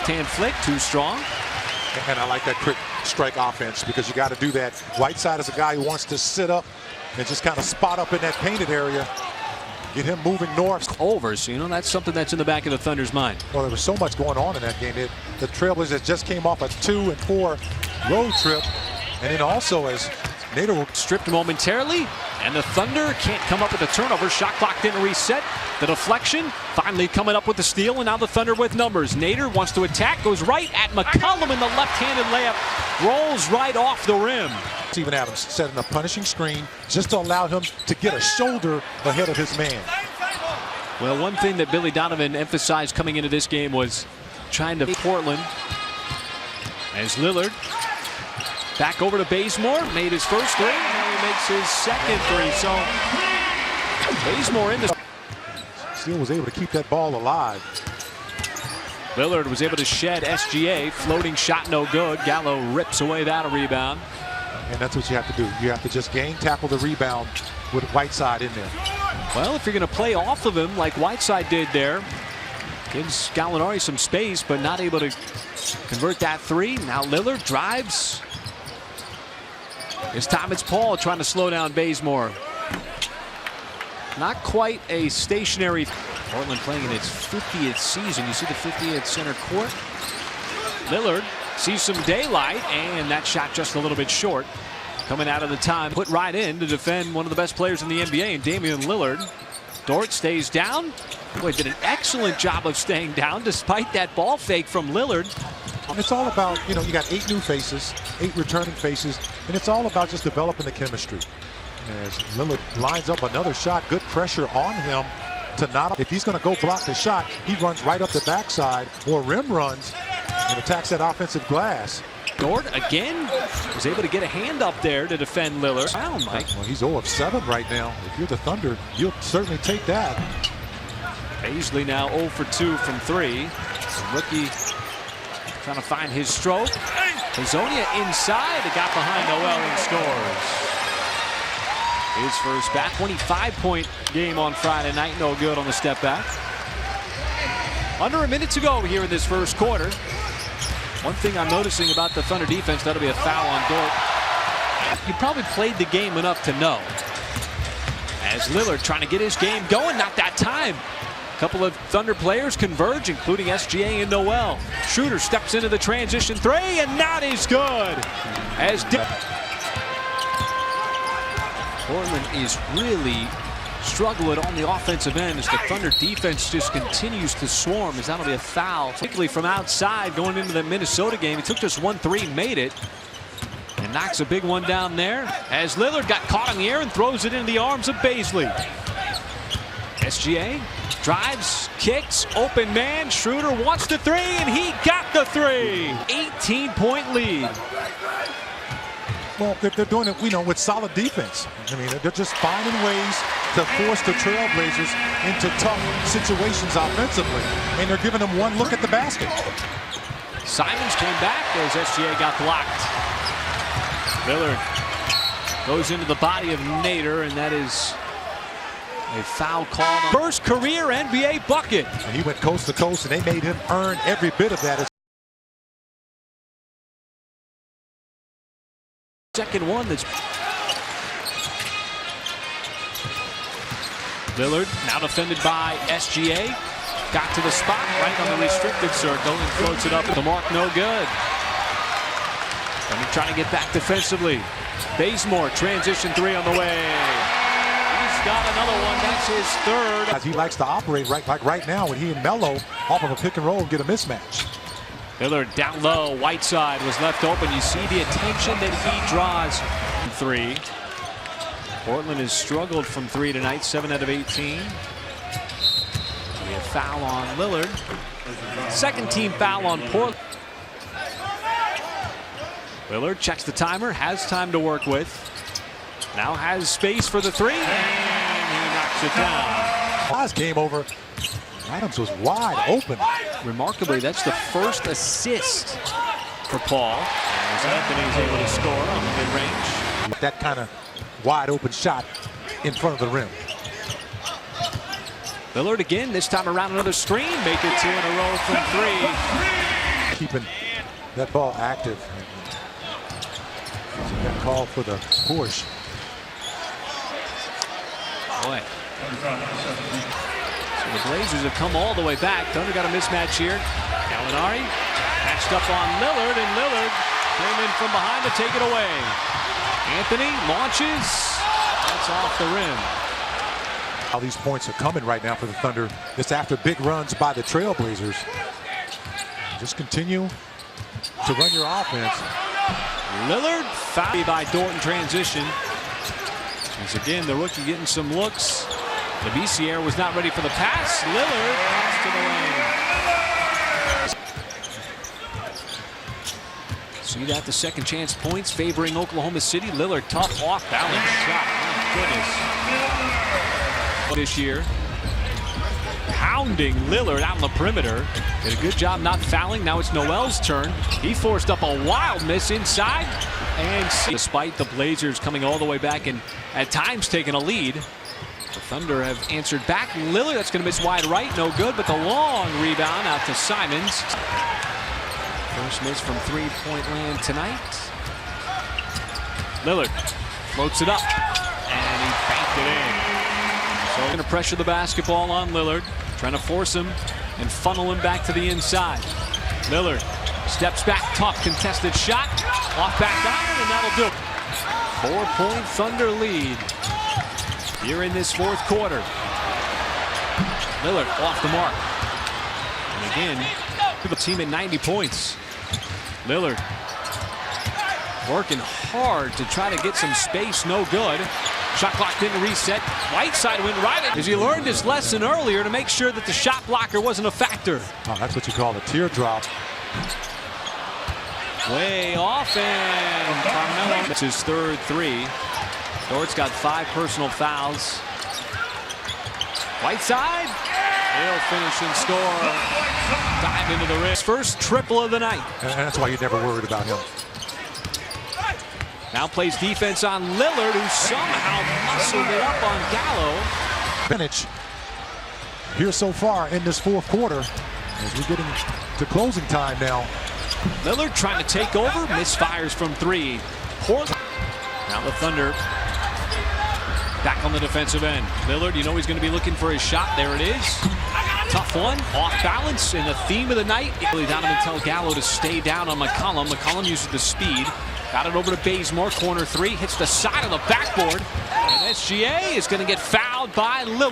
Left-hand flick, too strong. And I like that quick strike offense because you got to do that. Whiteside is a guy who wants to sit up and just kind of spot up in that painted area. Get him moving north. Over, so you know that's something that's in the back of the Thunder's mind. Well, there was so much going on in that game. The Trailblazers just came off a 2-4 road trip. And then also as Nader stripped momentarily, and the Thunder can't come up with a turnover. Shot clock didn't reset. The deflection finally coming up with the steal, and now the Thunder with numbers. Nader wants to attack, goes right at McCollum, and the left-handed layup rolls right off the rim. Steven Adams setting a punishing screen just to allow him to get a shoulder ahead of his man. Well, one thing that Billy Donovan emphasized coming into this game was trying to Portland. As Lillard back over to Bazemore, made his first three, now he makes his second three. So Bazemore in the still was able to keep that ball alive. Lillard was able to shed SGA, floating shot no good. Gallo rips away that rebound. And that's what you have to do. You have to just tackle the rebound with Whiteside in there. Well, if you're going to play off of him like Whiteside did there, gives Gallinari some space, but not able to convert that three. Now Lillard drives. This time it's Paul trying to slow down Bazemore. Not quite a stationary. Portland playing in its 50th season. You see the 50th center court. Lillard sees some daylight, and that shot just a little bit short. Coming out of the time, put right in to defend one of the best players in the NBA, and Damian Lillard. Dort stays down. Boy, did an excellent job of staying down despite that ball fake from Lillard. It's all about, you got 8 new faces, 8 returning faces, and it's all about just developing the chemistry. As Lillard lines up another shot, good pressure on him to not, if he's going to go block the shot, he runs right up the backside or rim runs and attacks that offensive glass. Dort again was able to get a hand up there to defend Lillard. Wow, Mike. Well, he's 0 of 7 right now. If you're the Thunder, you'll certainly take that. Paisley now 0 for 2 from 3. The rookie trying to find his stroke. Hazonia inside. It got behind Noel and scores. His first back. 25-point game on Friday night. No good on the step back. Under a minute to go here in this first quarter. One thing I'm noticing about the Thunder defense, that'll be a foul on Dort. You probably played the game enough to know. As Lillard trying to get his game going, not that time. A couple of Thunder players converge, including SGA and Noel. Schroeder steps into the transition three, and that is good. As Portland is really struggling on the offensive end as the Thunder defense just continues to swarm, as that'll be a foul. Particularly from outside going into the Minnesota game. He took just 1-3, made it, and knocks a big one down there. As Lillard got caught in the air and throws it into the arms of Paisley. SGA drives, kicks, open man. Schroeder wants the three, and he got the three. 18-point lead. Well, they're doing it, with solid defense. I mean, they're just finding ways to force the Trailblazers into tough situations offensively, and they're giving them one look at the basket. Simons came back as SGA got blocked. Lillard goes into the body of Nader, and that is a foul call. First career NBA bucket. And he went coast to coast, and they made him earn every bit of that. Second one that's Lillard now defended by SGA. Got to the spot right on the restricted circle and floats it up at the mark. No good. And he's trying to get back defensively. Bazemore transition three on the way. He's got another one. That's his third. As he likes to operate like right now when he and Melo off of a pick and roll get a mismatch. Lillard down low. Whiteside was left open. You see the attention that he draws. Three. Portland has struggled from three tonight, 7 out of 18. A foul on Lillard. Second team foul on Portland. Lillard checks the timer, has time to work with. Now has space for the three, and he knocks it down. Last game over. Adams was wide open. Remarkably, that's the first assist for Paul. As Anthony's able to score on the mid-range. That kind of wide open shot in front of the rim. Lillard again, this time around another screen. Make it two in a row from three. keeping that ball active. So that call for the push. Boy. So the Blazers have come all the way back. Thunder got a mismatch here. Gallinari matched up on Lillard, and Lillard came in from behind to take it away. Anthony launches. That's off the rim. How these points are coming right now for the Thunder. It's after big runs by the Trailblazers. Just continue to run your offense. Lillard fouled by Dort in transition. As again, the rookie getting some looks. The BCR was not ready for the pass. Lillard pass to the lane. See that, the second chance points favoring Oklahoma City. Lillard, tough off-balance shot. My goodness. This year, pounding Lillard out on the perimeter. Did a good job not fouling. Now it's Noel's turn. He forced up a wild miss inside. And despite the Blazers coming all the way back and at times taking a lead, the Thunder have answered back. Lillard, that's going to miss wide right. No good, but the long rebound out to Simons. First miss from three-point land tonight. Lillard floats it up, and he banked it in. So going to pressure the basketball on Lillard, trying to force him and funnel him back to the inside. Lillard steps back, tough contested shot, off back iron, and that'll do it. 4-point Thunder lead here in this fourth quarter. Lillard off the mark. And again, the team at 90 points. Lillard working hard to try to get some space, no good. Shot clock didn't reset. Whiteside went right at, as he learned his lesson earlier to make sure that the shot blocker wasn't a factor. Oh, that's what you call a teardrop. Way off, and Carmelo. It's his third three. Dort's got 5 personal fouls. Whiteside, he'll finish and score. Dive into the wrist. First triple of the night. And that's why you're never worried about him. Now plays defense on Lillard, who somehow muscled it up on Gallo. Advantage here so far in this fourth quarter as we're getting to closing time now. Lillard trying to take over, misfires from 3. Portland. Now the Thunder back on the defensive end. Lillard, you know he's going to be looking for his shot. There it is. Tough one, off balance, and the theme of the night. Really Donovan tell Gallo to stay down on McCollum. McCollum uses the speed. Got it over to Bazemore, corner 3, hits the side of the backboard. And SGA is going to get fouled by Lillard.